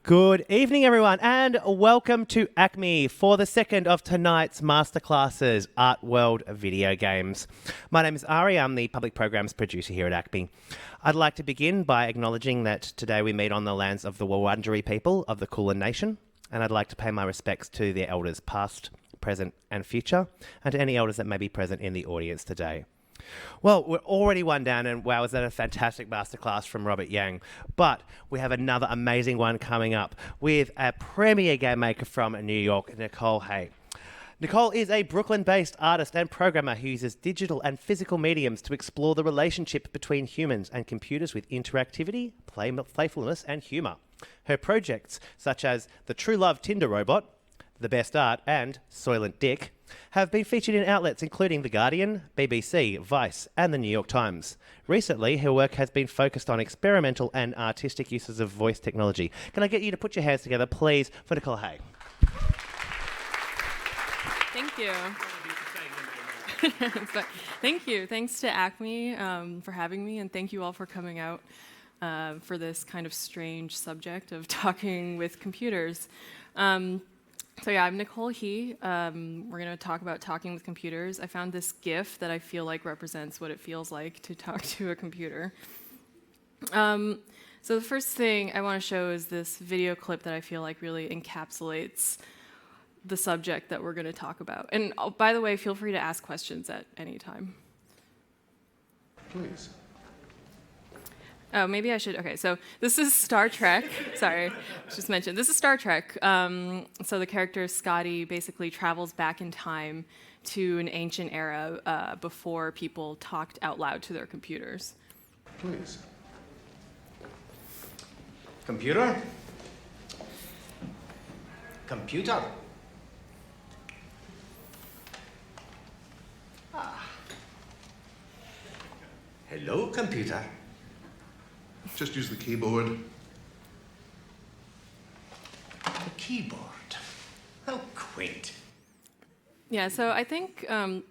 Good evening, everyone, and welcome to ACMI for the second of tonight's masterclasses, Art World Video Games. My name is Ari. I'm the public programs producer here at ACMI. I'd like to begin by acknowledging that today we meet on the lands of the Wurundjeri people of the Kulin Nation, and I'd like to pay my respects to their elders past, present, and future, and to any elders that may be present in the audience today. Well, we're already one down, and wow, is that a fantastic masterclass from Robert Yang. But we have another amazing one coming up with a premier game maker from New York, Nicole He. Nicole is a Brooklyn-based artist and programmer who uses digital and physical mediums to explore the relationship between humans and computers with interactivity, playfulness, and humor. Her projects, such as the True Love Tinder Robot, The Best Art, and Soylent Dick, have been featured in outlets including The Guardian, BBC, Vice, and The New York Times. Recently, her work has been focused on experimental and artistic uses of voice technology. Can I get you to put your hands together, please, for Nicole He? Thank you. Thank you. Thanks to ACMI for having me, and thank you all for coming out for this kind of strange subject of talking with computers. So yeah, I'm Nicole He. We're going to talk about talking with computers. I found this GIF that I feel like represents what it feels like to talk to a computer. So the first thing I want to show is this video clip that I feel like really encapsulates the subject that we're going to talk about. And by the way, feel free to ask questions at any time. Please. Oh, maybe I should. Okay, so this is Star Trek. Sorry, just mentioned. This is Star Trek. So the character Scotty basically travels back in time to an ancient era before people talked out loud to their computers. Please. Computer? Computer? Ah. Hello, computer. Just use the keyboard. The keyboard. How quaint. Yeah, so I think I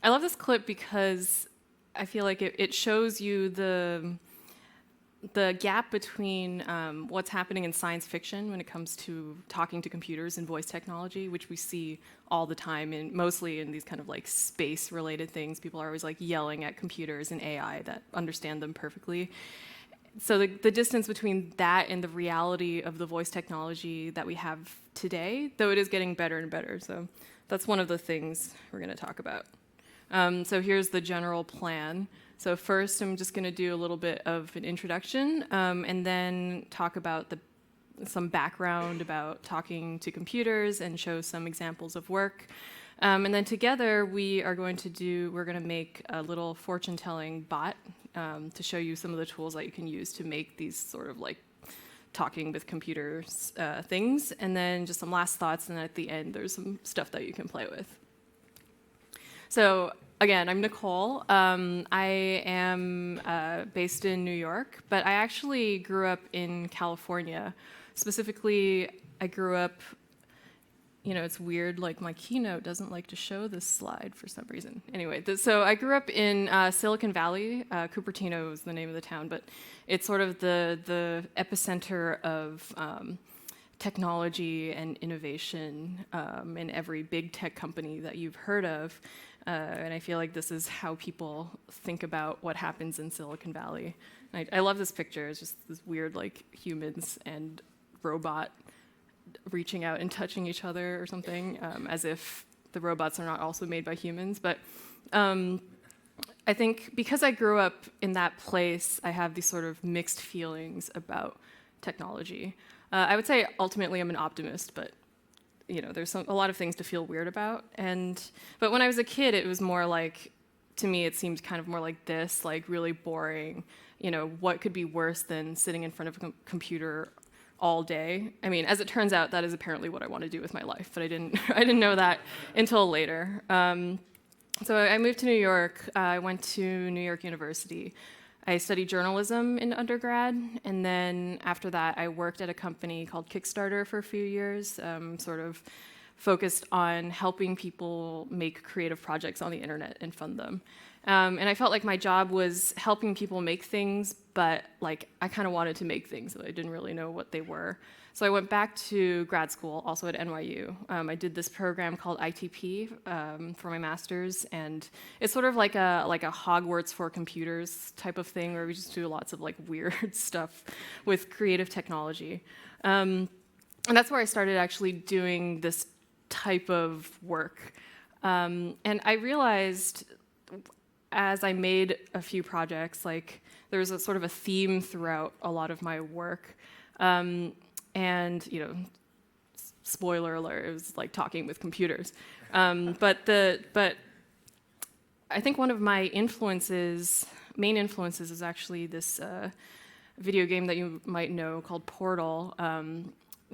love this clip because I feel like it shows you the gap between what's happening in science fiction when it comes to talking to computers and voice technology, which we see all the time, and mostly in these kind of like space-related things. People are always like yelling at computers and AI that understand them perfectly. So the distance between that and the reality of the voice technology that we have today, though it is getting better and better. So that's one of the things we're going to talk about. So here's the general plan. So first, I'm just going to do a little bit of an introduction, and then talk about some background about talking to computers and show some examples of work. And then together, we're going to make a little fortune-telling bot to show you some of the tools that you can use to make these sort of like talking with computers things. And then just some last thoughts, and then at the end, there's some stuff that you can play with. So again, I'm Nicole. I am based in New York, but I actually grew up in California. Specifically, I grew up, it's weird, like my keynote doesn't like to show this slide for some reason. Anyway, so I grew up in Silicon Valley. Cupertino is the name of the town, but it's sort of the epicenter of technology and innovation in every big tech company that you've heard of. And I feel like this is how people think about what happens in Silicon Valley. I love this picture. It's just this weird, like, humans and robot reaching out and touching each other or something, as if the robots are not also made by humans. But I think because I grew up in that place, I have these sort of mixed feelings about technology. I would say ultimately I'm an optimist, but there's a lot of things to feel weird about. But when I was a kid, it was more like, to me, it seemed kind of more like this, like really boring. What could be worse than sitting in front of a computer all day? I mean, as it turns out, that is apparently what I want to do with my life, but I didn't know that until later. So I moved to New York. I went to New York University. I studied journalism in undergrad, and then after that, I worked at a company called Kickstarter for a few years, sort of focused on helping people make creative projects on the internet and fund them. And I felt like my job was helping people make things, but like I kind of wanted to make things, but I didn't really know what they were. So I went back to grad school, also at NYU. I did this program called ITP for my master's, and it's sort of like a Hogwarts for computers type of thing, where we just do lots of like weird stuff with creative technology. And that's where I started actually doing this type of work. And I realized as I made a few projects, like there was a sort of a theme throughout a lot of my work. And, you know, spoiler alert, it was like talking with computers. But I think one of my main influences is actually this video game that you might know called Portal,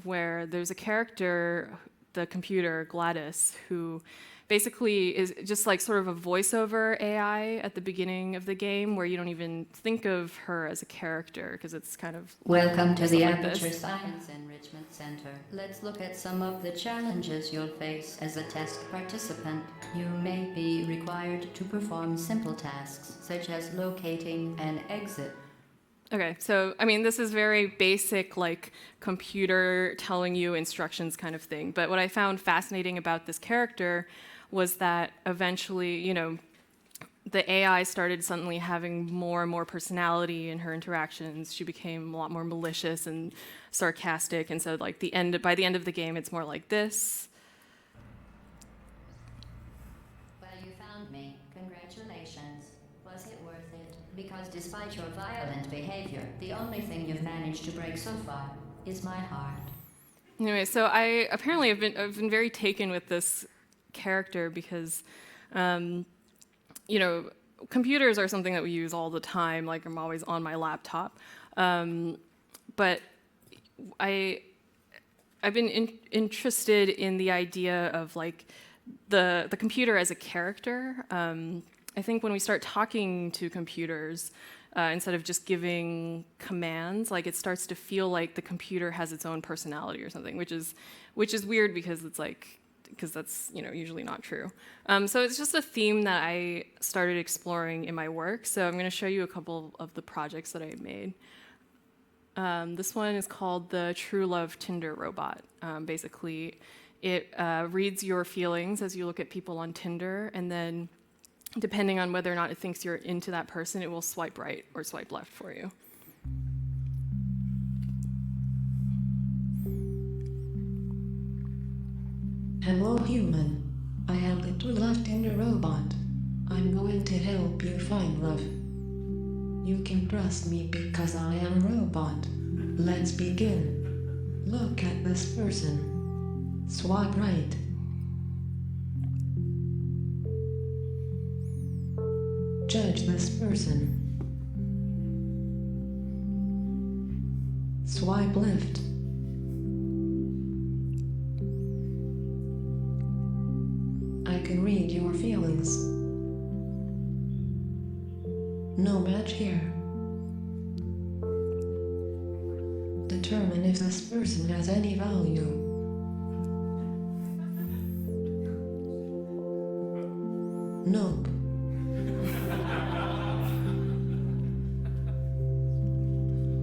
where there's a character, the computer, Gladys, who basically is just like sort of a voiceover AI at the beginning of the game, where you don't even think of her as a character because it's kind of Welcome to the like Aperture this. Science Enrichment Center. Let's look at some of the challenges you'll face as a test participant. You may be required to perform simple tasks, such as locating an exit. Okay, so I mean, this is very basic, like computer telling you instructions kind of thing. But what I found fascinating about this character was that eventually, you know, the AI started suddenly having more and more personality in her interactions. She became a lot more malicious and sarcastic, and so like by the end of the game, it's more like this. Well, you found me. Congratulations. Was it worth it? Because despite your violent behavior, the only thing you've managed to break so far is my heart. Anyway, so I apparently have been very taken with this character because, you know, computers are something that we use all the time. Like I'm always on my laptop, but I've been interested in the idea of like the computer as a character. I think when we start talking to computers, instead of just giving commands, like it starts to feel like the computer has its own personality or something, which is weird because it's like, because that's, you know, usually not true. So it's just a theme that I started exploring in my work. So I'm going to show you a couple of the projects that I made. This one is called the True Love Tinder Robot. Basically, it reads your feelings as you look at people on Tinder, and then depending on whether or not it thinks you're into that person, it will swipe right or swipe left for you. Hello, human. I am the True Love Tinder Robot. I'm going to help you find love. You can trust me because I am a robot. Let's begin. Look at this person. Swipe right. Judge this person. Swipe left. I can read your feelings. No match here. Determine if this person has any value. Nope.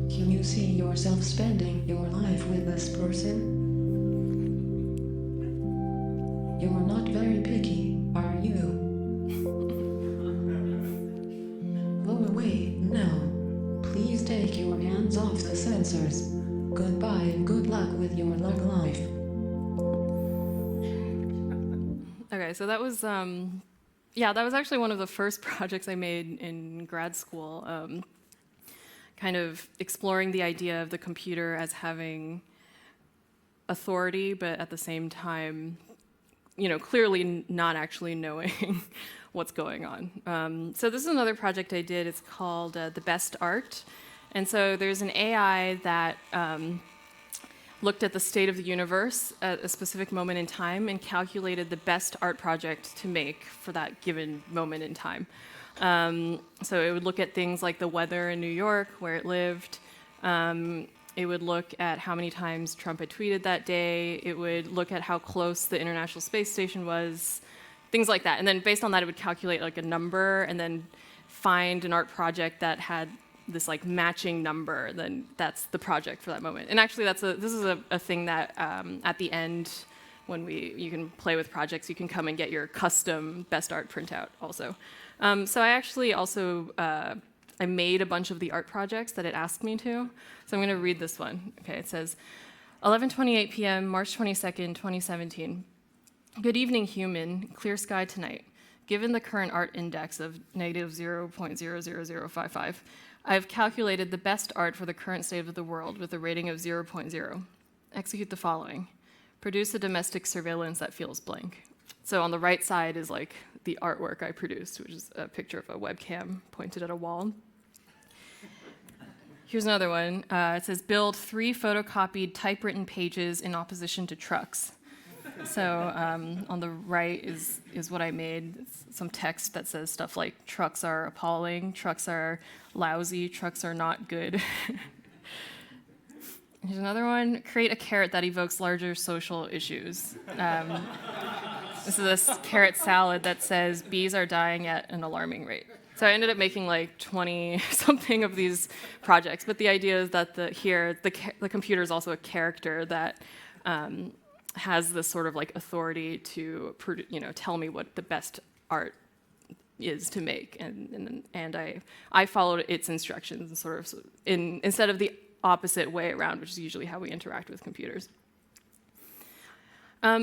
Can you see yourself spending your life with this person? You're not very picky, are you? Go away now. Please take your hands off the sensors. Goodbye and good luck with your love life. Okay, so that was that was actually one of the first projects I made in grad school. Kind of exploring the idea of the computer as having authority, but at the same time, you know, clearly not actually knowing what's going on. So this is another project I did. It's called The Best Art. And so there's an AI that looked at the state of the universe at a specific moment in time and calculated the best art project to make for that given moment in time. So it would look at things like the weather in New York, where it lived, It would look at how many times Trump had tweeted that day. It would look at how close the International Space Station was, things like that. And then based on that, it would calculate like a number and then find an art project that had this like matching number. Then that's the project for that moment. And actually, this is a thing that at the end, when you can play with projects, you can come and get your custom best art printout also. So I actually also I made a bunch of the art projects that it asked me to. So I'm going to read this one. Okay, it says, 11:28 p.m., March 22nd, 2017. Good evening, human. Clear sky tonight. Given the current art index of negative 0.00055, I have calculated the best art for the current state of the world with a rating of 0.0. Execute the following. Produce a domestic surveillance that feels blank. So on the right side is like the artwork I produced, which is a picture of a webcam pointed at a wall. Here's another one. It says, build 3 photocopied typewritten pages in opposition to trucks. So on the right is what I made. It's some text that says stuff like, trucks are appalling, trucks are lousy, trucks are not good. Here's another one. Create a carrot that evokes larger social issues. This is a carrot salad that says, bees are dying at an alarming rate. So I ended up making like 20-something of these projects. But the idea is that the computer is also a character that has this sort of like authority to tell me what the best art is to make. And I followed its instructions and sort of instead of the opposite way around, which is usually how we interact with computers.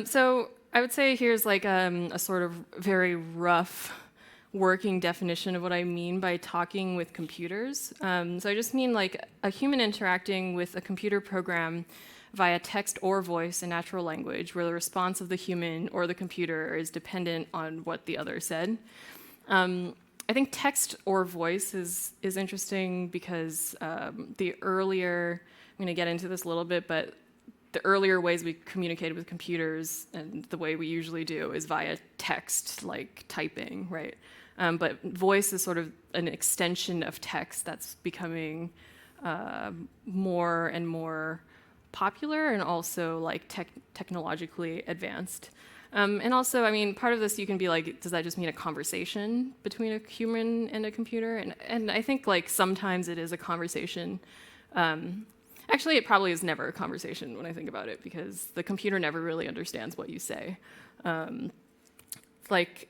So I would say here's like a sort of very rough working definition of what I mean by talking with computers. So I just mean like a human interacting with a computer program via text or voice in natural language, where the response of the human or the computer is dependent on what the other said. I think text or voice is interesting because the earlier, I'm going to get into this a little bit, but the earlier ways we communicated with computers and the way we usually do is via text, like typing, right? But voice is sort of an extension of text that's becoming more and more popular and also like technologically advanced. And also, I mean, part of this you can be like, does that just mean a conversation between a human and a computer? And I think like sometimes it is a conversation. Actually, it probably is never a conversation when I think about it, because the computer never really understands what you say. Like,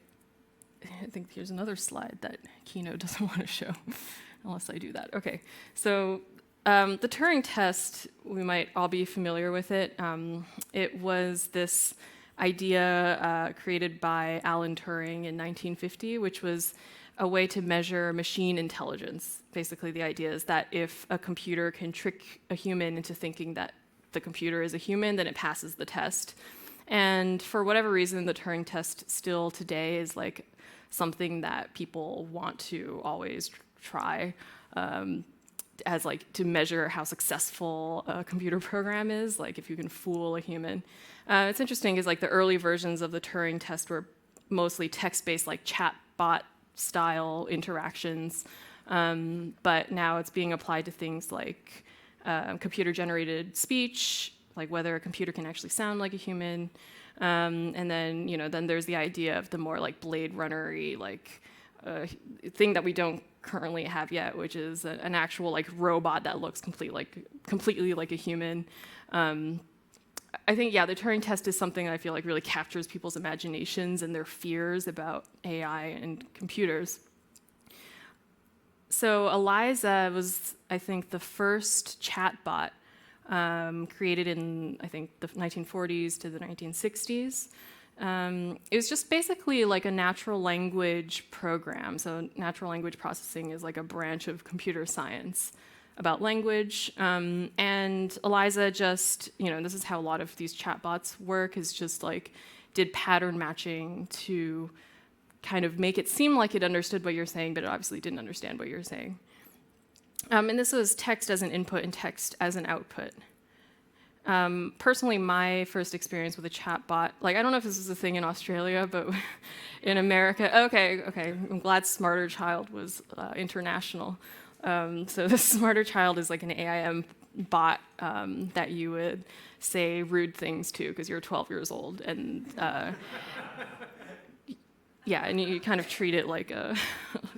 I think here's another slide that Keynote doesn't want to show, unless I do that. Okay, so the Turing test, we might all be familiar with it. It was this idea created by Alan Turing in 1950, which was a way to measure machine intelligence. Basically, the idea is that if a computer can trick a human into thinking that the computer is a human, then it passes the test. And for whatever reason, the Turing test still today is like something that people want to always try as like to measure how successful a computer program is, like if you can fool a human. It's interesting is like the early versions of the Turing test were mostly text-based, like chatbot style interactions, but now it's being applied to things like computer-generated speech, like whether a computer can actually sound like a human, and then then there's the idea of the more like Blade Runner-y like thing that we don't currently have yet, which is an actual like robot that looks completely like a human. I think, yeah, the Turing test is something I feel like really captures people's imaginations and their fears about AI and computers. So Eliza was, I think, the first chatbot created in, I think, the 1940s to the 1960s. It was just basically like a natural language program. So natural language processing is like a branch of computer science about language. And Eliza just, this is how a lot of these chatbots work, is just like did pattern matching to kind of make it seem like it understood what you're saying, but it obviously didn't understand what you're saying. And this was text as an input and text as an output. Personally, my first experience with a chatbot, like I don't know if this is a thing in Australia, but in America, okay, I'm glad Smarter Child was international. So this Smarter Child is like an AIM bot that you would say rude things to because you're 12 years old, and yeah, and you kind of treat it like a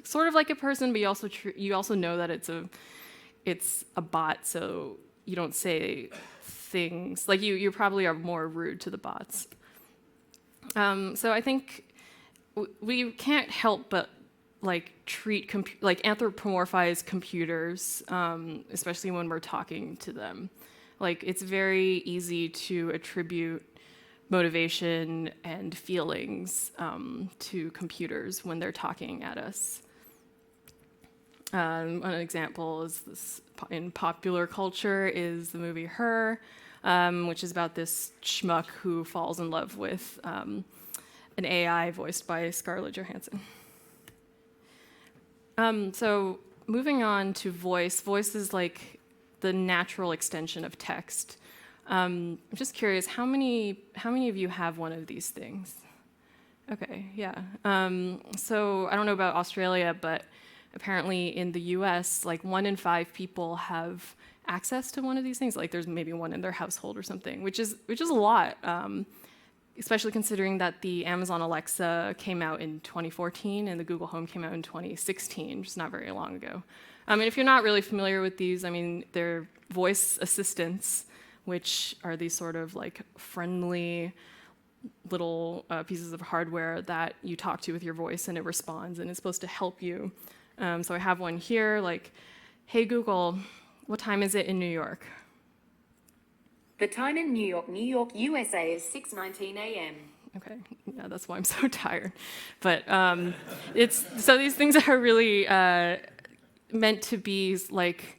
sort of like a person, but you also know that it's a bot, so you don't say things like you probably are more rude to the bots. So I think we can't help but like treat like anthropomorphize computers, especially when we're talking to them. Like it's very easy to attribute motivation and feelings to computers when they're talking at us. An example is this in popular culture is the movie Her, which is about this schmuck who falls in love with an AI voiced by Scarlett Johansson. So moving on to voice. Voice is like the natural extension of text. I'm just curious, how many of you have one of these things? Okay, yeah. So I don't know about Australia, but apparently in the US, like 1 in 5 people have access to one of these things. Like there's maybe one in their household or something, which is a lot, especially considering that the Amazon Alexa came out in 2014 and the Google Home came out in 2016, just not very long ago. And if you're not really familiar with these, I mean, they're voice assistants, which are these sort of like friendly little pieces of hardware that you talk to with your voice and it responds and it's supposed to help you. So I have one here, like, hey Google, what time is it in New York? The time in New York, USA is 6:19 a.m. Okay, yeah, that's why I'm so tired. But so these things are really meant to be like,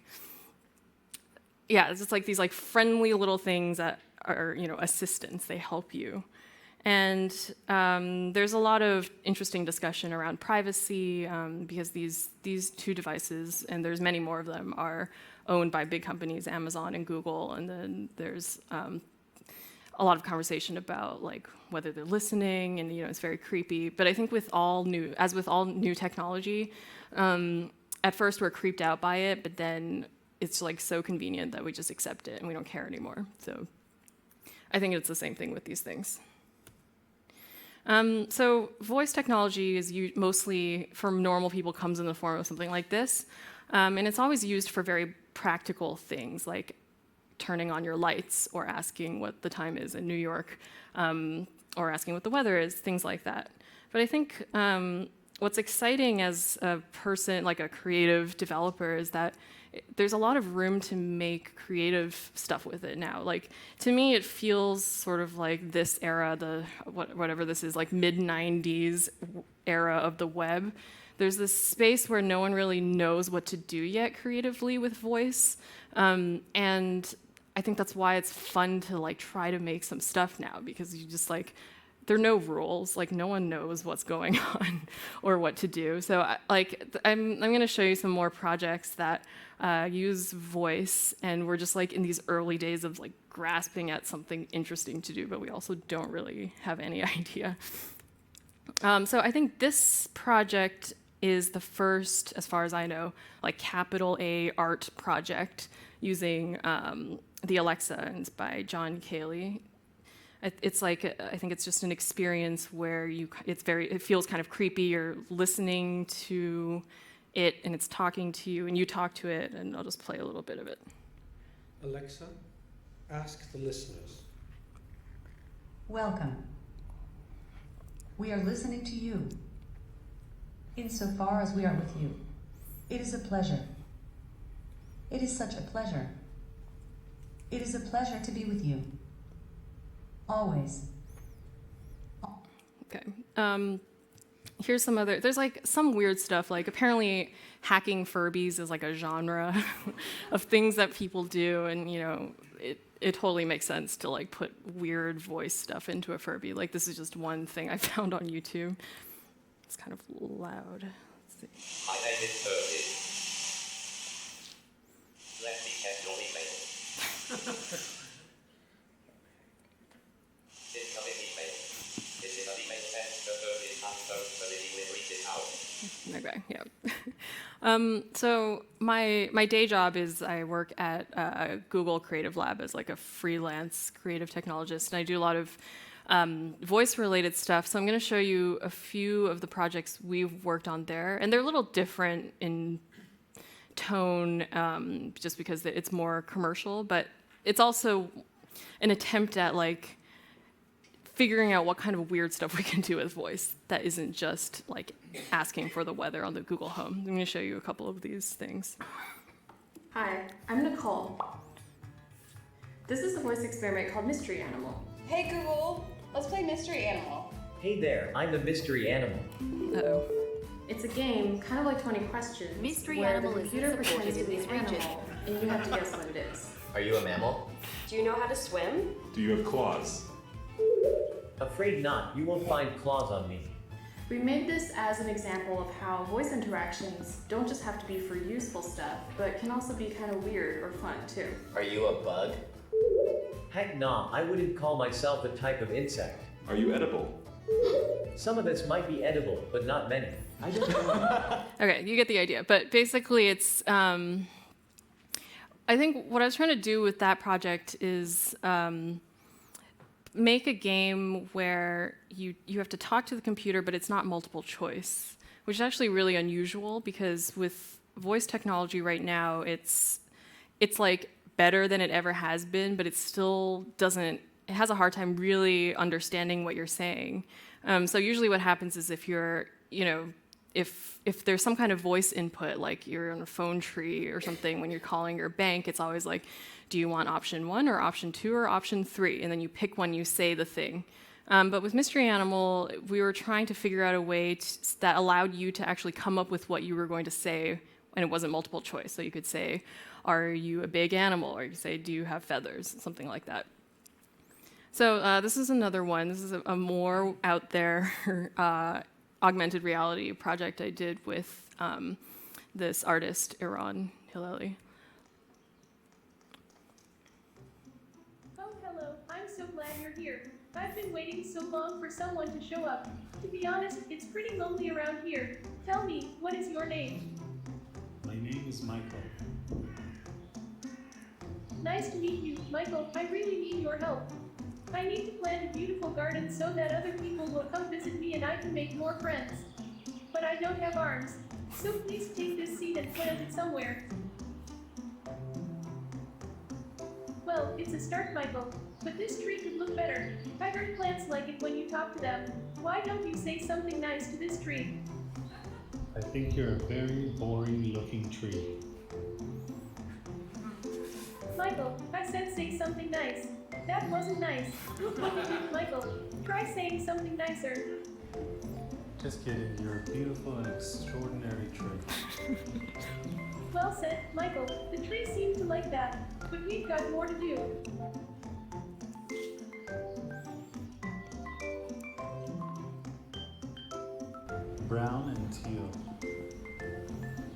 yeah, it's just like these like friendly little things that are, assistants. They help you. And there's a lot of interesting discussion around privacy because these two devices, and there's many more of them, are owned by big companies, Amazon and Google. And then there's a lot of conversation about like whether they're listening, and it's very creepy. But I think with all new technology, at first we're creeped out by it, but then it's like so convenient that we just accept it and we don't care anymore. So I think it's the same thing with these things. So voice technology is mostly for normal people comes in the form of something like this. And it's always used for very practical things like turning on your lights or asking what the time is in New York or asking what the weather is, things like that. But I think what's exciting as a person, like a creative developer, is that there's a lot of room to make creative stuff with it now. Like, to me, it feels sort of like this era, whatever this is, like mid-90s era of the web. There's this space where no one really knows what to do yet creatively with voice. And I think that's why it's fun to like try to make some stuff now, because you just like, there are no rules, like no one knows what's going on or what to do. So I'm going to show you some more projects that use voice, and we're just like in these early days of like grasping at something interesting to do, but we also don't really have any idea. So I think this project is the first, as far as I know, like capital A art project using the Alexa, and it's by John Cayley. It's like, I think it's just an experience where it feels kind of creepy. You're listening to it and it's talking to you and you talk to it, and I'll just play a little bit of it. Alexa, ask the listeners. Welcome. We are listening to you. Insofar as we are with you, it is a pleasure. It is such a pleasure. It is a pleasure to be with you. Always. Okay. Here's some other, there's like some weird stuff, like apparently hacking Furbies is like a genre of things that people do, and it totally makes sense to like put weird voice stuff into a Furby. Like this is just one thing I found on YouTube. It's kind of loud. Let's see. My name is Furby. Let me check your email. Okay. Okay, yeah. So my day job is I work at Google Creative Lab as like a freelance creative technologist, and I do a lot of voice-related stuff. So I'm going to show you a few of the projects we've worked on there, and they're a little different in tone, just because it's more commercial, but it's also an attempt at like figuring out what kind of weird stuff we can do with voice that isn't just like asking for the weather on the Google Home. I'm going to show you a couple of these things. Hi, I'm Nicole. This is a voice experiment called Mystery Animal. Hey Google, let's play Mystery Animal. Hey there, I'm the mystery animal. Uh-oh. It's a game, kind of like 20 questions, Mystery where Animal the is computer supported pretends to in be this an region. animal, and you have to guess what it is. Are you a mammal? Do you know how to swim? Do you have claws? Afraid not, you won't find claws on me. We made this as an example of how voice interactions don't just have to be for useful stuff, but can also be kind of weird or fun too. Are you a bug? Heck nah, I wouldn't call myself a type of insect. Are you edible? Some of this might be edible, but not many. I don't know. Okay, you get the idea. But basically, it's I think what I was trying to do with that project is make a game where you have to talk to the computer, but it's not multiple choice, which is actually really unusual because with voice technology right now, it's like better than it ever has been, but it still doesn't. It has a hard time really understanding what you're saying. So usually, what happens is if you're, if there's some kind of voice input, like you're on a phone tree or something, when you're calling your bank, it's always like, do you want option 1 or option 2 or option 3? And then you pick one, you say the thing. But with Mystery Animal, we were trying to figure out a way that allowed you to actually come up with what you were going to say, and it wasn't multiple choice. So you could say, are you a big animal? Or you could say, do you have feathers? Something like that. So this is another one. This is a more out there augmented reality project I did with this artist, Iran Hilali. Oh, hello. I'm so glad you're here. I've been waiting so long for someone to show up. To be honest, it's pretty lonely around here. Tell me, what is your name? My name is Michael. Nice to meet you, Michael. I really need your help. I need to plant a beautiful garden so that other people will come visit me and I can make more friends. But I don't have arms, so please take this seed and plant it somewhere. Well, it's a start, Michael, but this tree could look better. I heard plants like it when you talk to them. Why don't you say something nice to this tree? I think you're a very boring looking tree. Michael, I said say something nice. That wasn't nice. Michael, try saying something nicer. Just kidding, you're a beautiful and extraordinary tree. Well said, Michael. The tree seemed to like that, but we've got more to do. Brown and teal.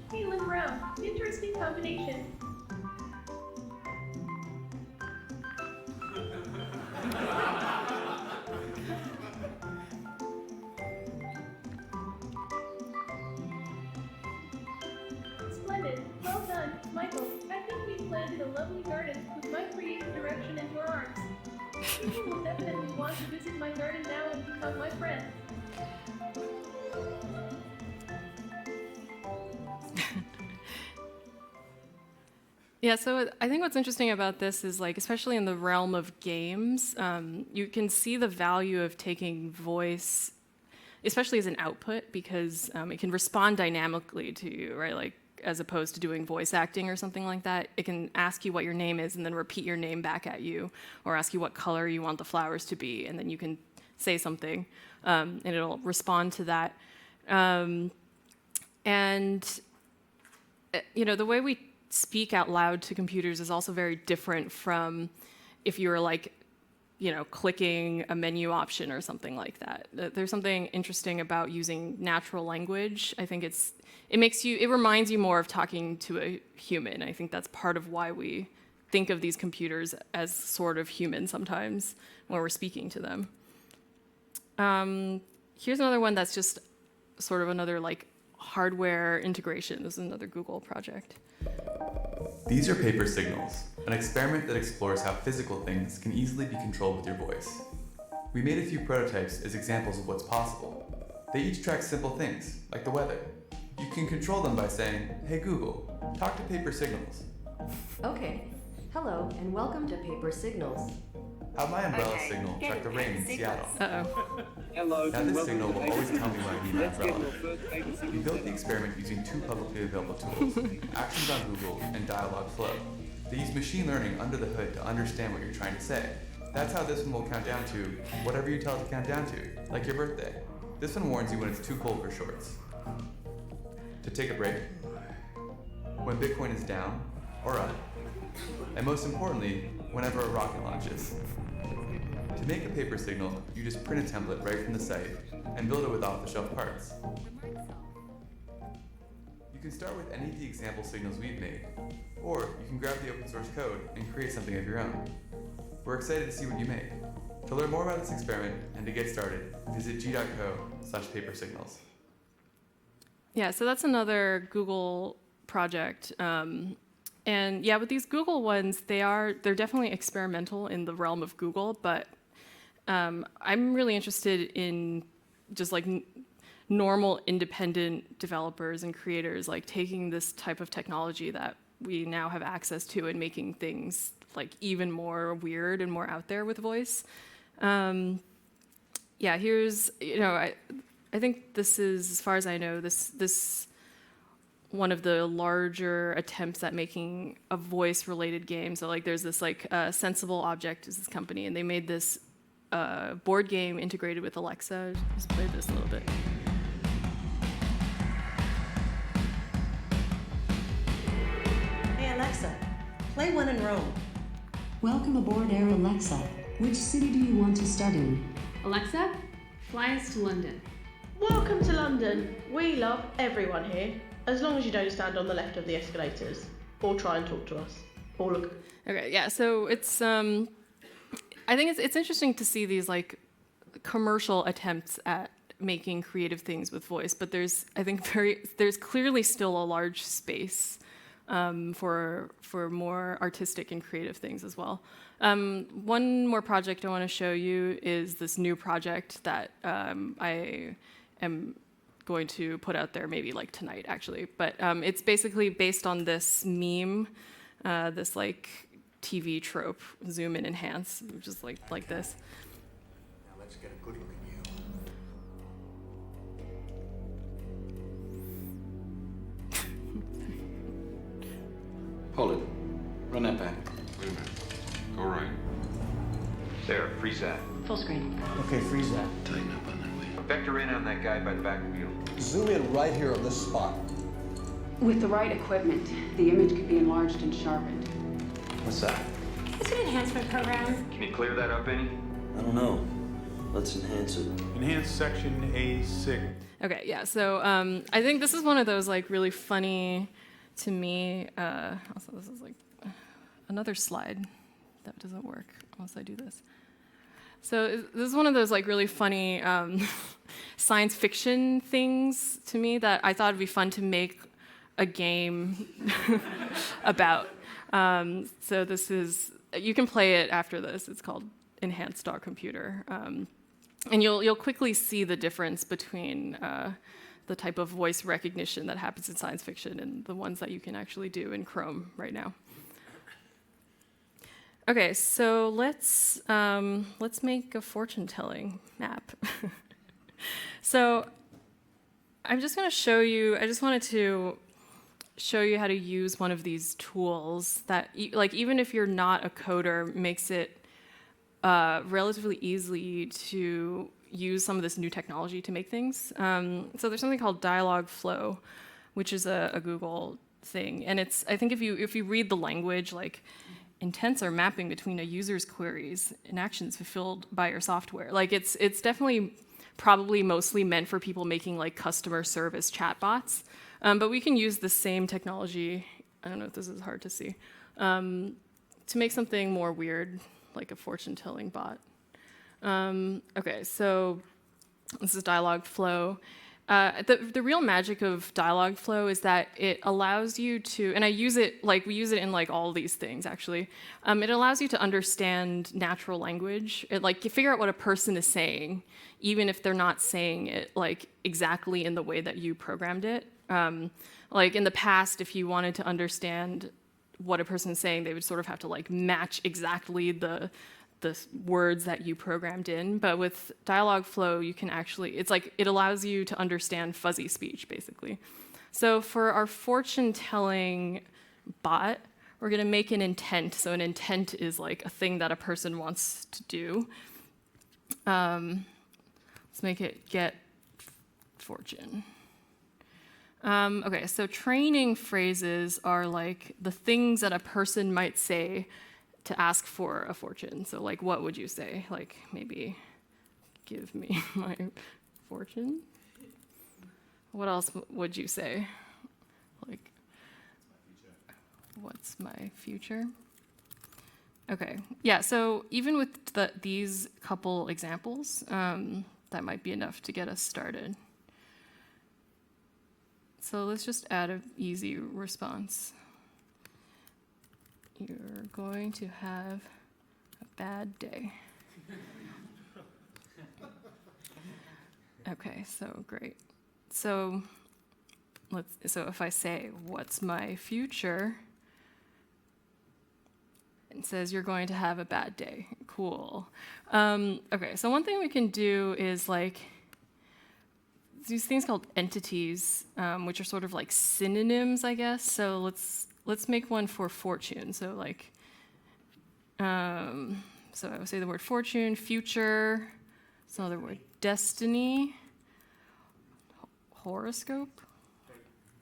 Teal and brown. Interesting combination. Splendid. Well done, Michael. I think we've planted a lovely garden with my creative direction and your arms. People will definitely want to visit my garden now and become my friend. Yeah, so I think what's interesting about this is, like, especially in the realm of games, you can see the value of taking voice, especially as an output, because it can respond dynamically to you, right? Like, as opposed to doing voice acting or something like that, it can ask you what your name is and then repeat your name back at you, or ask you what color you want the flowers to be, and then you can say something, and it'll respond to that. The way we speak out loud to computers is also very different from if you were like, clicking a menu option or something like that. There's something interesting about using natural language. I think it reminds you more of talking to a human. I think that's part of why we think of these computers as sort of human sometimes when we're speaking to them. Here's another one that's just sort of another like hardware integration. This is another Google project. These are paper signals, an experiment that explores how physical things can easily be controlled with your voice. We made a few prototypes as examples of what's possible. They each track simple things, like the weather. You can control them by saying, "Hey Google, talk to paper signals." Okay. Hello, and welcome to Paper Signals. Have my umbrella signal track the rain in Seattle. Uh-oh. Hello. Now this signal will always tell me when I need an umbrella. We built the experiment using two publicly available tools, Actions on Google and Dialogflow. They use machine learning under the hood to understand what you're trying to say. That's how this one will count down to whatever you tell it to count down to, like your birthday. This one warns you when it's too cold for shorts. To take a break, when Bitcoin is down or up, and most importantly, whenever a rocket launches. To make a paper signal, you just print a template right from the site and build it with off-the-shelf parts. You can start with any of the example signals we've made, or you can grab the open source code and create something of your own. We're excited to see what you make. To learn more about this experiment and to get started, visit g.co/papersignals. Yeah, so that's another Google project. And yeah, with these Google ones, they're definitely experimental in the realm of Google, but I'm really interested in just like normal independent developers and creators, like taking this type of technology that we now have access to and making things like even more weird and more out there with voice. Yeah, here's, I think this is, as far as I know, this one of the larger attempts at making a voice-related game. So like there's this like Sensible Object is this company, and they made this board game integrated with Alexa. Just play this a little bit. Hey Alexa, play When in Rome. Welcome aboard Air Alexa. Which city do you want to start in? Alexa, fly us to London. Welcome to London. We love everyone here, as long as you don't stand on the left of the escalators or try and talk to us. Or look. Okay, yeah. So it's I think it's interesting to see these like commercial attempts at making creative things with voice, but there's clearly still a large space for more artistic and creative things as well. One more project I want to show you is this new project that I am going to put out there maybe like tonight actually, but it's basically based on this meme, this like TV trope, zoom in, enhance, which is like this. Now let's get a good look at you. Hold it. Run that back. Wait a minute. Go right. There, freeze that. Full screen. Okay, freeze that. Tighten up on that way. Vector in on that guy by the back wheel. Zoom in right here on this spot. With the right equipment, the image could be enlarged and sharpened. What's that? It's an enhancement program. Can you clear that up any? I don't know. Let's enhance it. Enhance section A6. Okay, yeah. So I think this is one of those like really funny to me. Also, this is like another slide that doesn't work unless I do this. So this is one of those like really funny science fiction things to me that I thought it'd be fun to make a game about. So this is, you can play it after this. It's called Enhanced Computer. And you'll quickly see the difference between the type of voice recognition that happens in science fiction and the ones that you can actually do in Chrome right now. Okay, so let's make a fortune-telling map. So I'm just going to show you. I just wanted to show you how to use one of these tools that, like, even if you're not a coder, makes it relatively easy to use some of this new technology to make things. So there's something called Dialogflow, which is a Google thing, and it's, I think if you read the language, like, intents are mapping between a user's queries and actions fulfilled by your software. Like it's definitely probably mostly meant for people making like customer service chatbots, but we can use the same technology. I don't know if this is hard to see, to make something more weird, like a fortune-telling bot. Okay, so this is Dialogflow. The real magic of dialogue flow is that it allows you to, and I use it, like we use it in like all these things actually. It allows you to understand natural language. You figure out what a person is saying, even if they're not saying it like exactly in the way that you programmed it. Like in the past, if you wanted to understand what a person is saying, they would sort of have to like match exactly the words that you programmed in. But with dialogue flow, you can actually, it's like it allows you to understand fuzzy speech, basically. So for our fortune telling bot, we're going to make an intent. So an intent is like a thing that a person wants to do. Let's make it get fortune. Okay, so training phrases are like the things that a person might say to ask for a fortune. So like, what would you say? Like maybe, give me my fortune. What else would you say? Like, what's my future? Okay, yeah, so even with these couple examples, that might be enough to get us started. So let's just add an easy response. You're going to have a bad day. Okay, so great. So if I say, what's my future? It says you're going to have a bad day. Cool. Okay, so one thing we can do is like these things called entities, which are sort of like synonyms, I guess. So let's make one for fortune. So like, so I would say the word fortune, future, it's another word, destiny, horoscope,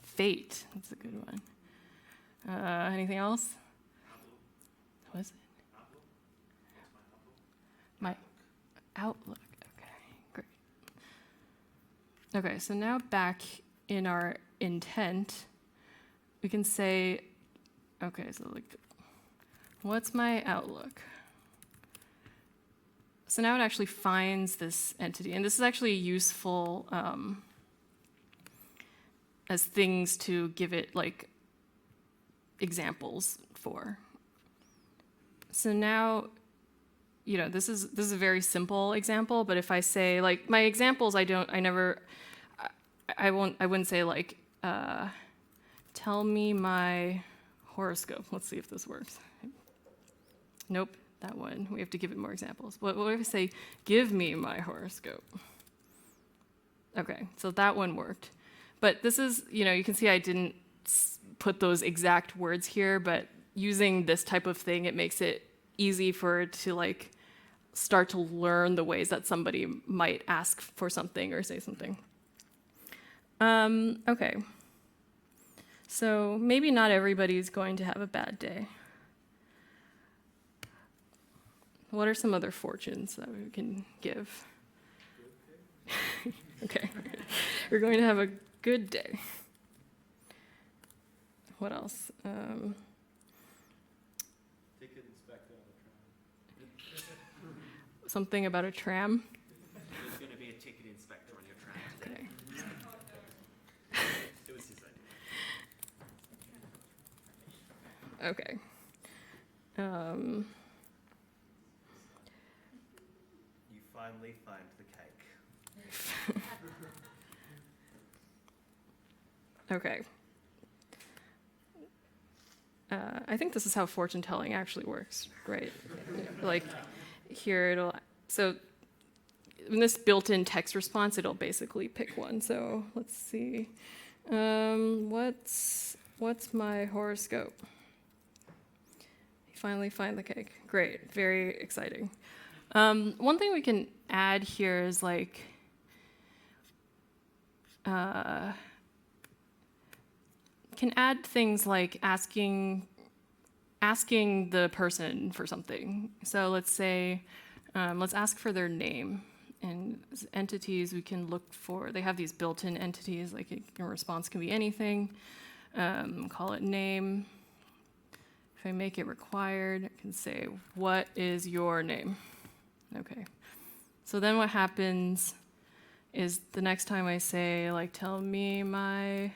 fate, that's a good one. Anything else? What is it? My outlook, okay, great. Okay, so now back in our intent, we can say, okay, so like, what's my outlook? So now it actually finds this entity, and this is actually useful as things to give it like examples for. So now, you know, this is a very simple example, but if I say like my examples, I wouldn't say like, tell me my horoscope. Let's see if this works. Nope, that one. We have to give it more examples. What if I say, give me my horoscope? Okay, so that one worked. But this is, you know, you can see I didn't put those exact words here, but using this type of thing, it makes it easy for it to like start to learn the ways that somebody might ask for something or say something. Okay. So maybe not everybody's going to have a bad day. What are some other fortunes that we can give? Okay. We're going to have a good day. What else? Ticket inspector on the tram. Something about a tram? There's going to be a ticket inspector on your tram today. Okay. It was his idea. Okay. You finally find the cake. Okay. I think this is how fortune telling actually works, right? Like here so in this built-in text response, it'll basically pick one. So let's see. What's my horoscope? You finally find the cake. Great, very exciting. One thing we can add here is like, can add things like asking the person for something. So let's say, let's ask for their name. And as entities, we can look for, they have these built-in entities, like a response can be anything. Call it name. If I make it required, I can say, what is your name? Okay. So then what happens is the next time I say, like, tell me my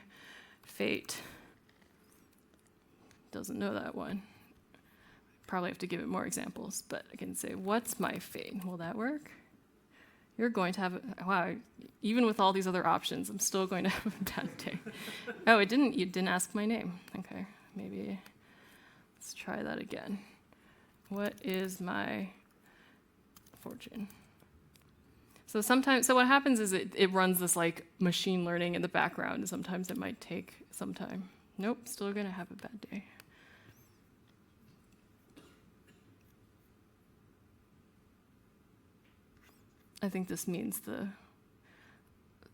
fate. Doesn't know that one. Probably have to give it more examples, but I can say, what's my fate? Will that work? You're going to have, wow, even with all these other options, I'm still going to have a bad day. Oh, you didn't ask my name. Okay, maybe let's try that again. What is my fortune? So what happens is it runs this like machine learning in the background, and sometimes it might take some time. Nope, still gonna have a bad day. I think this means the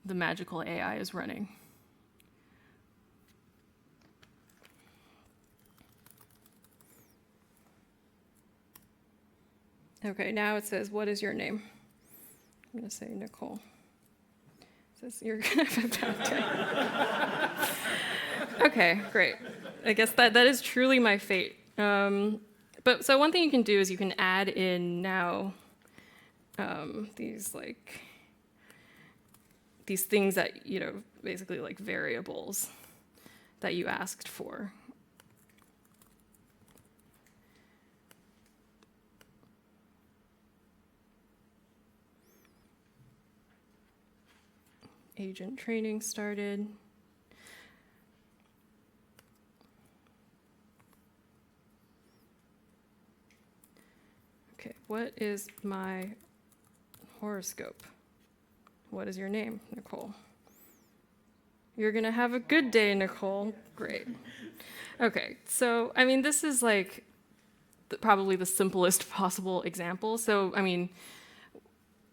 magical AI is running. Okay, now it says, what is your name? I'm gonna say Nicole. It says, you're gonna have a bad day. Okay, great. I guess that is truly my fate. But so one thing you can do is you can add in now these things that, basically like variables that you asked for. Agent training started. Okay, what is my horoscope? What is your name, Nicole? You're gonna have a good day, Nicole. Great. Okay, so, I mean, this is like probably the simplest possible example. So, I mean,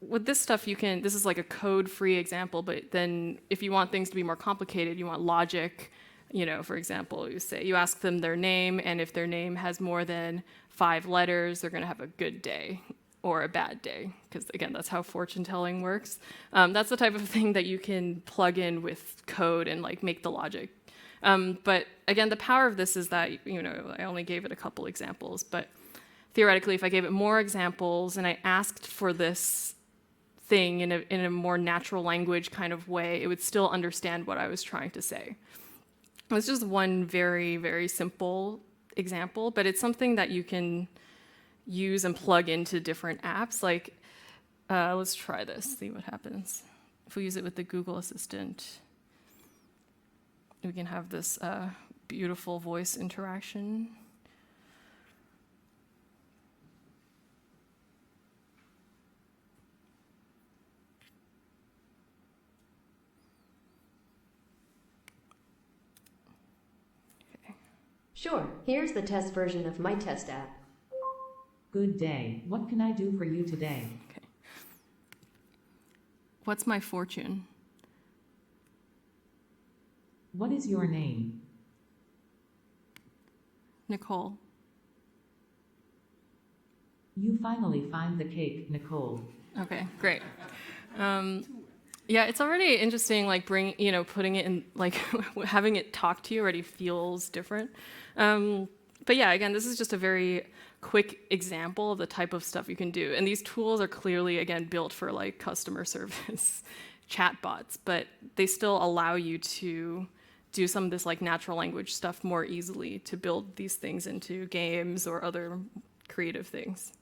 with this stuff, this is like a code-free example, but then if you want things to be more complicated, you want logic, for example, you ask them their name, and if their name has more than 5 letters, they're gonna have a good day or a bad day, because again, that's how fortune telling works. That's the type of thing that you can plug in with code and like make the logic. But again, the power of this is that, I only gave it a couple examples, but theoretically, if I gave it more examples and I asked for this thing in a more natural language kind of way, it would still understand what I was trying to say. It's just one very, very simple example, but it's something that you can use and plug into different apps. Like, let's try this, see what happens. If we use it with the Google Assistant, we can have this beautiful voice interaction. Sure, here's the test version of my test app. Good day. What can I do for you today? Okay. What's my fortune? What is your name? Nicole. You finally find the cake, Nicole. Okay, great. Yeah, it's already interesting, like putting it in, like having it talk to you already feels different. But yeah, again, this is just a very quick example of the type of stuff you can do. And these tools are clearly, again, built for like customer service chatbots, but they still allow you to do some of this like natural language stuff more easily to build these things into games or other creative things.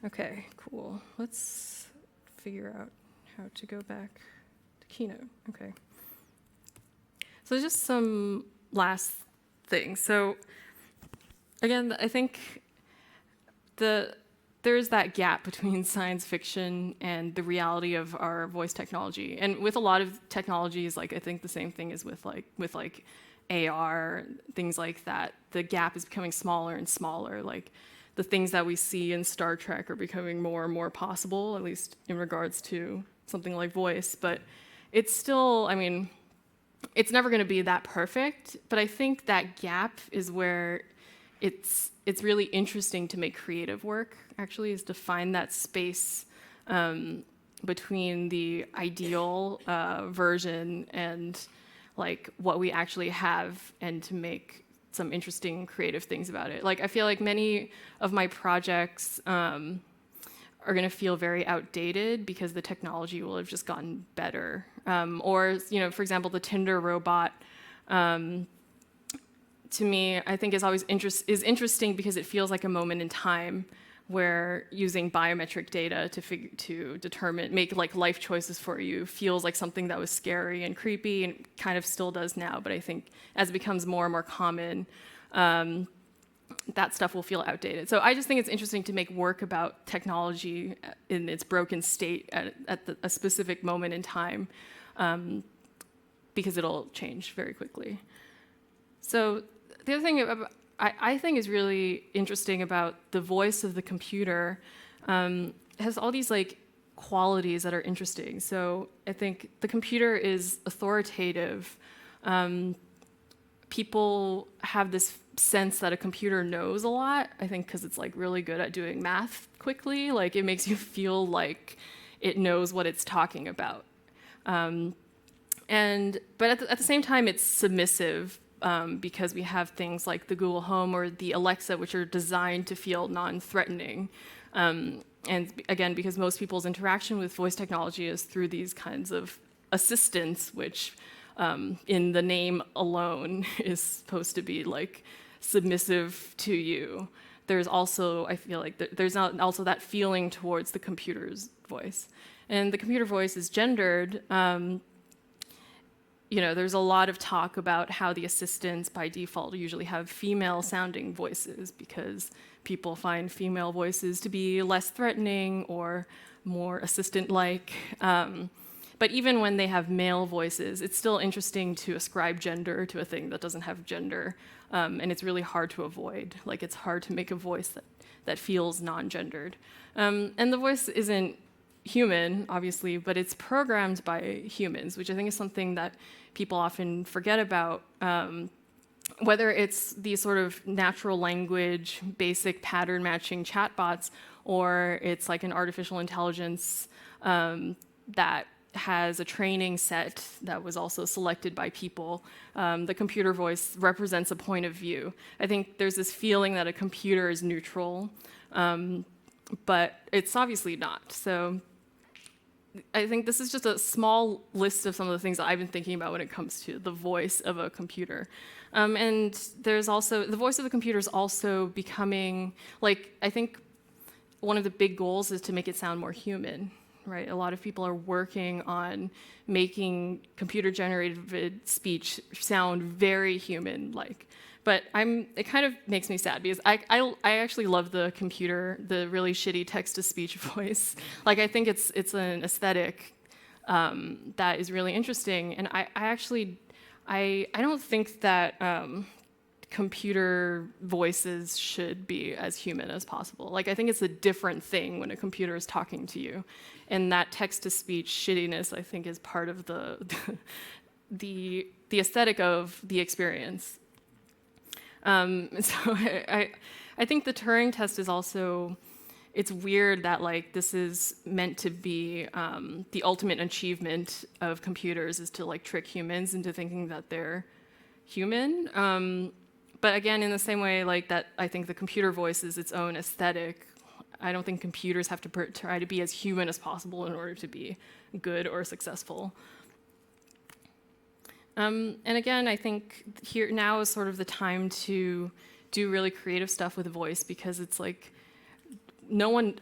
Okay, cool. Let's figure out how to go back to Keynote. Okay. So just some last things. So again, I think there's that gap between science fiction and the reality of our voice technology. And with a lot of technologies, like I think the same thing is with AR, things like that. The gap is becoming smaller and smaller. Like the things that we see in Star Trek are becoming more and more possible, at least in regards to something like voice. But it's still, I mean, it's never going to be that perfect. But I think that gap is where it's really interesting to make creative work, actually, is to find that space between the ideal version and like what we actually have, and to make some interesting creative things about it. Like I feel like many of my projects are going to feel very outdated because the technology will have just gotten better. Or, for example, the Tinder robot, to me, I think is always interesting because it feels like a moment in time where using biometric data to make like life choices for you feels like something that was scary and creepy, and kind of still does now. But I think as it becomes more and more common, that stuff will feel outdated. So I just think it's interesting to make work about technology in its broken state at a specific moment in time, because it'll change very quickly. So the other thing I think is really interesting about the voice of the computer, has all these like qualities that are interesting. So I think the computer is authoritative. People have this sense that a computer knows a lot, I think because it's like really good at doing math quickly. Like it makes you feel like it knows what it's talking about. But at the same time, it's submissive, because we have things like the Google Home or the Alexa, which are designed to feel non-threatening. And again, because most people's interaction with voice technology is through these kinds of assistants, which in the name alone is supposed to be like submissive to you. There's also, I feel like there's also that feeling towards the computer's voice. And the computer voice is gendered. There's a lot of talk about how the assistants by default usually have female sounding voices because people find female voices to be less threatening or more assistant-like. But even when they have male voices, it's still interesting to ascribe gender to a thing that doesn't have gender, and it's really hard to avoid. Like it's hard to make a voice that feels non-gendered. And the voice isn't human, obviously, but it's programmed by humans, which I think is something that people often forget about. Whether it's these sort of natural language, basic pattern matching chatbots, or it's like an artificial intelligence that has a training set that was also selected by people. The computer voice represents a point of view. I think there's this feeling that a computer is neutral, but it's obviously not. So I think this is just a small list of some of the things that I've been thinking about when it comes to the voice of a computer. And there's also, the voice of the computer is also becoming, like, I think one of the big goals is to make it sound more human, right? A lot of people are working on making computer-generated speech sound very human-like. But it kind of makes me sad because I actually love the really shitty text-to-speech voice. Like I think it's an aesthetic that is really interesting, and I don't think that computer voices should be as human as possible. Like I think it's a different thing when a computer is talking to you, and that text-to-speech shittiness I think is part of the aesthetic of the experience. So I think the Turing test is also, it's weird that like this is meant to be the ultimate achievement of computers is to like trick humans into thinking that they're human. But again, in the same way like that, I think the computer voice is its own aesthetic. I don't think computers have to try to be as human as possible in order to be good or successful. And again, I think here now is sort of the time to do really creative stuff with voice because it's like no one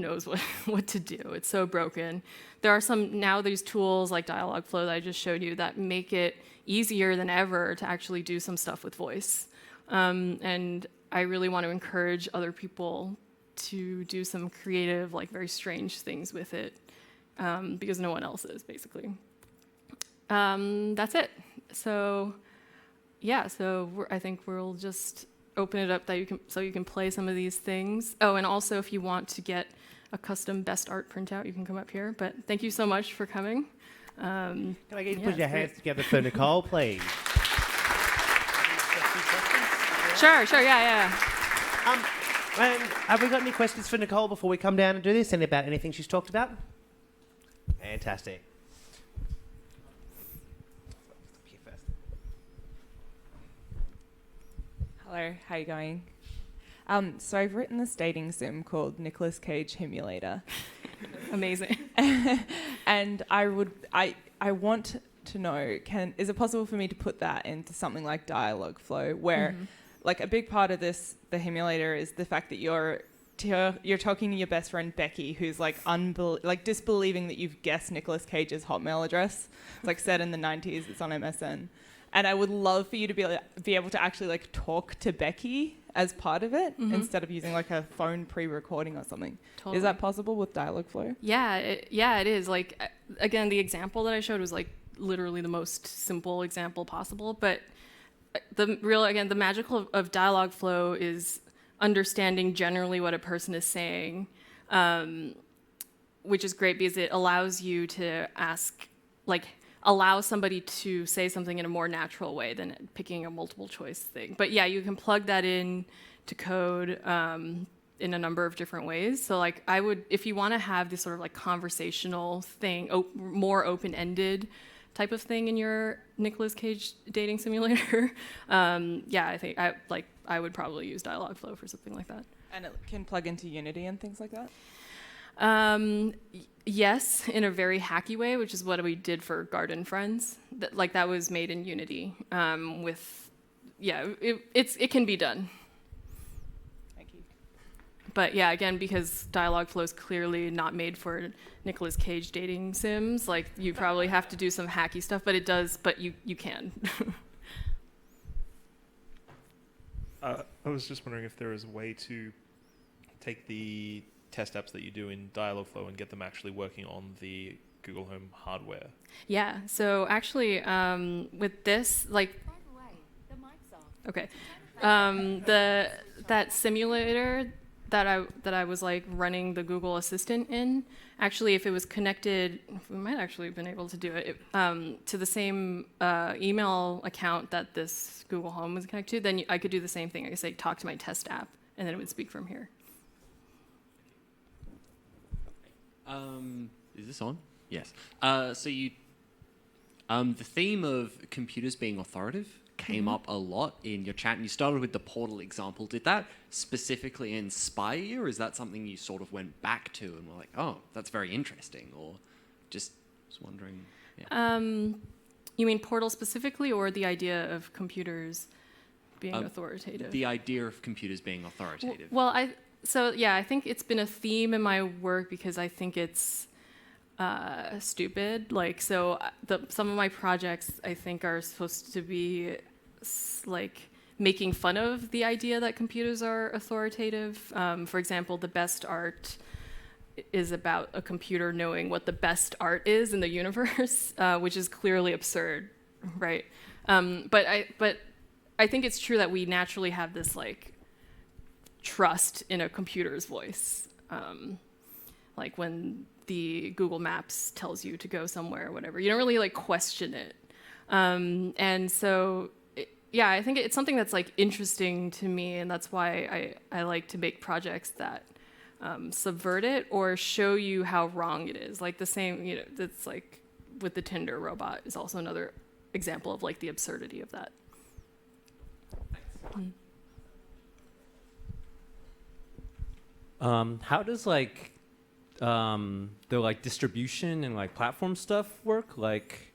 knows what to do. It's so broken. There are these tools like Dialogflow that I just showed you that make it easier than ever to actually do some stuff with voice. And I really want to encourage other people to do some creative, like very strange things with it because no one else is, basically. That's it. So, yeah. So I think we'll just open it up so you can play some of these things. Oh, and also if you want to get a custom best art printout, you can come up here. But thank you so much for coming. Can I get you to put your hands together for Nicole, please? Sure. Yeah. And have we got any questions for Nicole before we come down and do this? And about anything she's talked about? Fantastic. Hello, how you going? So I've written this dating sim called Nicolas Cage Himulator. Amazing. And I want to know, is it possible for me to put that into something like dialogue flow, where like a big part of this, the Himulator, is the fact that you're talking to your best friend Becky, who's like disbelieving that you've guessed Nicolas Cage's Hotmail address. It's like set in the 90s. It's on MSN. And I would love for you to be able to actually like talk to Becky as part of it instead of using like a phone pre-recording or something. Totally. Is that possible with Dialogflow? Yeah, it is. Like, again, the example that I showed was like literally the most simple example possible. But the magical of Dialogflow is understanding generally what a person is saying, which is great because it allows you to allow somebody to say something in a more natural way than picking a multiple choice thing. But yeah, you can plug that in to code in a number of different ways. So like if you want to have this sort of like conversational thing, more open-ended type of thing in your Nicolas Cage dating simulator, I think I would probably use Dialogflow for something like that. And it can plug into Unity and things like that? Yes, in a very hacky way, which is what we did for Garden Friends. That was made in Unity. It can be done. Thank you. But yeah, again, because Dialogflow is clearly not made for Nicolas Cage dating sims, like you probably have to do some hacky stuff, but it does, but you can. I was just wondering if there is a way to take the test apps that you do in Dialogflow and get them actually working on the Google Home hardware. Yeah, so actually with this, like, By the way, the mic's off. okay, that simulator that I was like running the Google Assistant in, actually, if it was connected, we might actually have been able to do it to the same email account that this Google Home was connected to, then I could do the same thing. I could say, talk to my test app, and then it would speak from here. Is this on? Yes. So you, the theme of computers being authoritative came up a lot in your chat, and you started with the Portal example. Did that specifically inspire you, or is that something you sort of went back to and were like, oh, that's very interesting, or just was wondering? Yeah. You mean Portal specifically, or the idea of computers being authoritative? The idea of computers being authoritative. Well, I think it's been a theme in my work because I think it's stupid. Like, so some of my projects I think are supposed to be like making fun of the idea that computers are authoritative. For example, the best art is about a computer knowing what the best art is in the universe, which is clearly absurd, right? But I think it's true that we naturally have this like trust in a computer's voice, like when the Google Maps tells you to go somewhere or whatever, you don't really like question it, and so I think it's something that's like interesting to me, and that's why I like to make projects that subvert it or show you how wrong it is. Like the same, that's like with the Tinder robot is also another example of like the absurdity of that. Thanks. How does like the like distribution and like platform stuff work? Like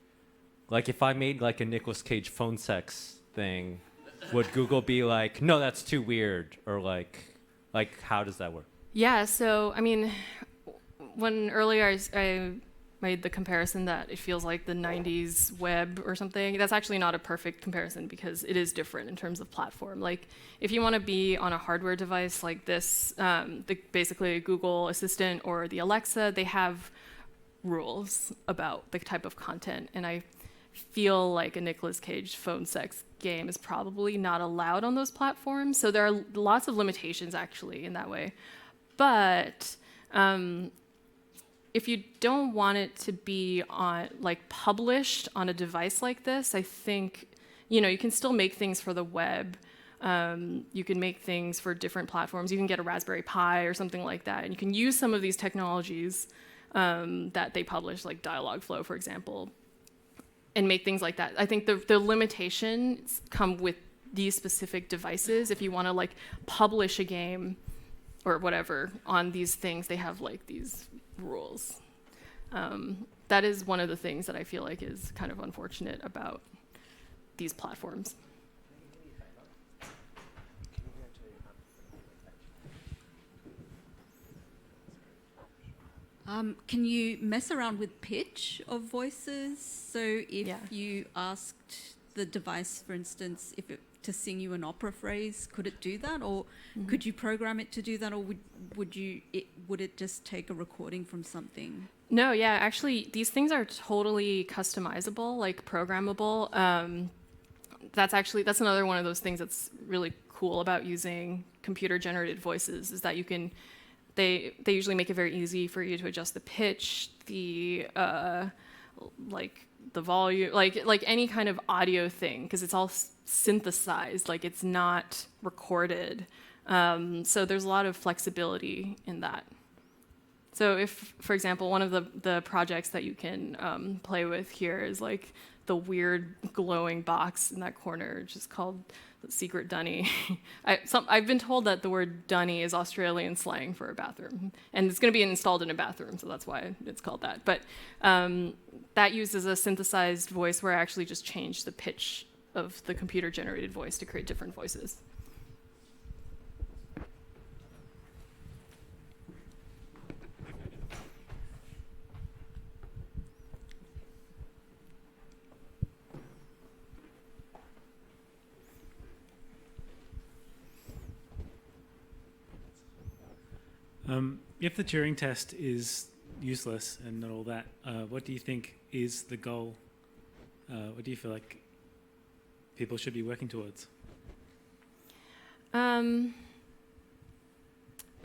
if I made like a Nicolas Cage phone sex thing, would Google be like, no, that's too weird, or like how does that work? Yeah, so I mean, when earlier I made the comparison that it feels like the 90s web or something, that's actually not a perfect comparison because it is different in terms of platform. Like if you want to be on a hardware device like this, basically Google Assistant or the Alexa, they have rules about the type of content, and I feel like a Nicolas Cage phone sex game is probably not allowed on those platforms. So there are lots of limitations actually in that way. But if you don't want it to be on like published on a device like this, I think you can still make things for the web. You can make things for different platforms. You can get a Raspberry Pi or something like that, and you can use some of these technologies that they publish, like Dialogflow, for example, and make things like that. I think the limitations come with these specific devices. If you want to like publish a game or whatever on these things, they have like these rules. That is one of the things that I feel like is kind of unfortunate about these platforms. Can you mess around with pitch of voices? So if you asked the device, for instance, to sing you an opera phrase, could it do that? Or could you program it to do that? Or would it just take a recording from something? No, yeah, actually, these things are totally customizable, like programmable. That's another one of those things that's really cool about using computer-generated voices, is that you can. They usually make it very easy for you to adjust the pitch, the volume, like any kind of audio thing, because it's all synthesized, like it's not recorded. So there's a lot of flexibility in that. So if, for example, one of the projects that you can play with here is like the weird glowing box in that corner, which is called the Secret Dunny. I've been told that the word dunny is Australian slang for a bathroom, and it's going to be installed in a bathroom, so that's why it's called that. But that uses a synthesized voice where I actually just changed the pitch of the computer-generated voice to create different voices. If the Turing test is useless and not all that, what do you think is the goal? What do you feel like people should be working towards? I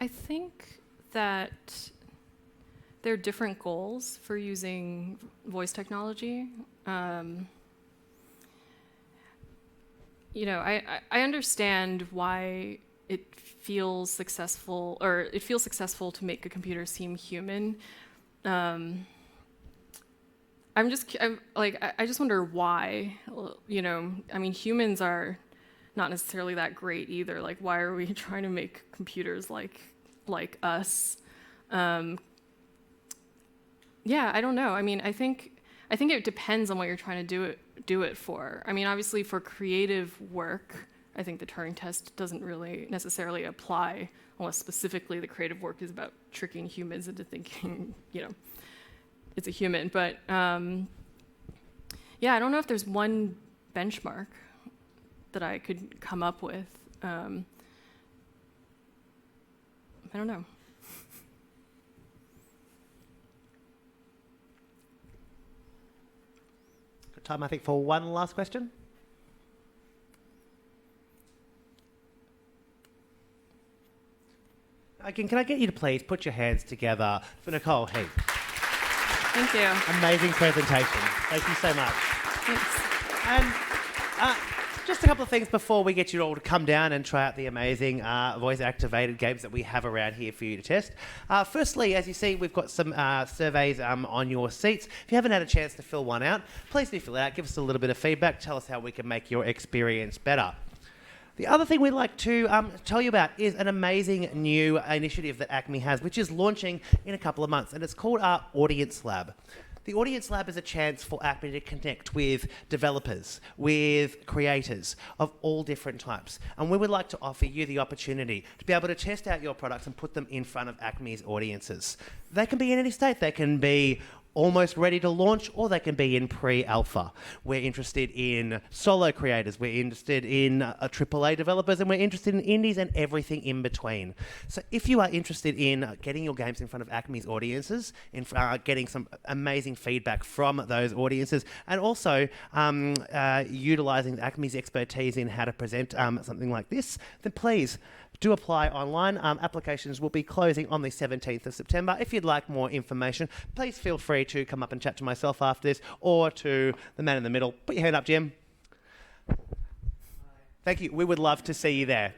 think that there are different goals for using voice technology. I understand why it feels successful, or it feels successful to make a computer seem human. I just wonder why. I mean, humans are not necessarily that great either. Like, why are we trying to make computers like us? I don't know. I mean, I think it depends on what you're trying to do it for. I mean, obviously for creative work, I think the Turing test doesn't really necessarily apply unless specifically the creative work is about tricking humans into thinking, it's a human. But I don't know if there's one benchmark that I could come up with. I don't know. Good time, I think, for one last question. Again, can I get you to please put your hands together for Nicole He? Thank you. Amazing presentation. Thank you so much. Thanks. And just a couple of things before we get you all to come down and try out the amazing voice-activated games that we have around here for you to test. Firstly, as you see, we've got some surveys on your seats. If you haven't had a chance to fill one out, please do fill it out. Give us a little bit of feedback. Tell us how we can make your experience better. The other thing we'd like to tell you about is an amazing new initiative that ACMI has, which is launching in a couple of months, and it's called our Audience Lab. The Audience Lab is a chance for ACMI to connect with developers, with creators of all different types. And we would like to offer you the opportunity to be able to test out your products and put them in front of ACMI's audiences. They can be in any state. They can be almost ready to launch, or they can be in pre-alpha. We're interested in solo creators, we're interested in AAA developers, and we're interested in indies and everything in between. So if you are interested in getting your games in front of ACMI's audiences, in getting some amazing feedback from those audiences, and also utilising ACMI's expertise in how to present something like this, then please do apply online. Applications will be closing on the 17th of September. If you'd like more information, please feel free to come up and chat to myself after this, or to the man in the middle. Put your hand up, Jim. Thank you. We would love to see you there.